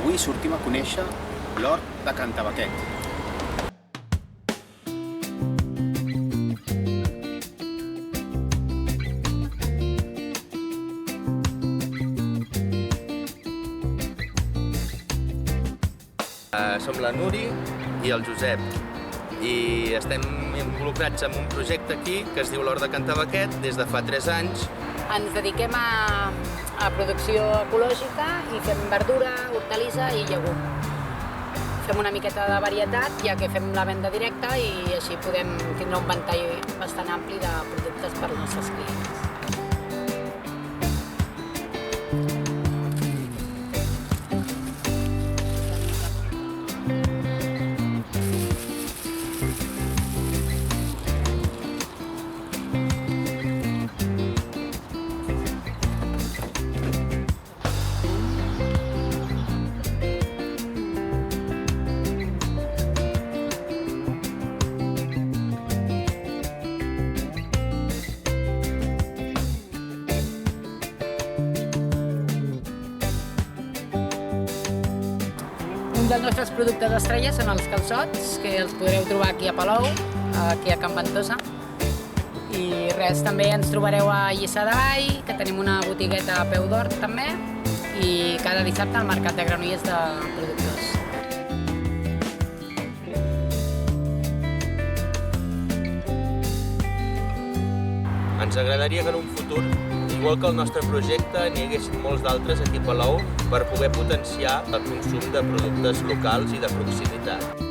Avui sortim a conèixer l'hort de Can Tabaquet. Som la Nuri i el Josep i estem involucrats en un projecte aquí que es diu l'Hort de Can Tabaquet des de fa 3 anys. Ens dediquem a producció ecològica i fem verdura, hortalissa i llegum. Fem una miqueta de varietat, ja que fem la venda directa i així podem tindre un ventall bastant ampli de productes per als nostres clients. Un dels nostres productes estrella són els calçots, que els podreu trobar aquí a Palou, aquí a Can Ventosa. I res, també ens trobareu a Lliçà de Vall, que tenim una botigueta a peu d'hort també, i cada dissabte al Mercat de Granollers de Productors. Ens agradaria que en un futur, igual que el nostre projecte, n'hi haguessin molts d'altres aquí a Palou per poder potenciar el consum de productes locals i de proximitat.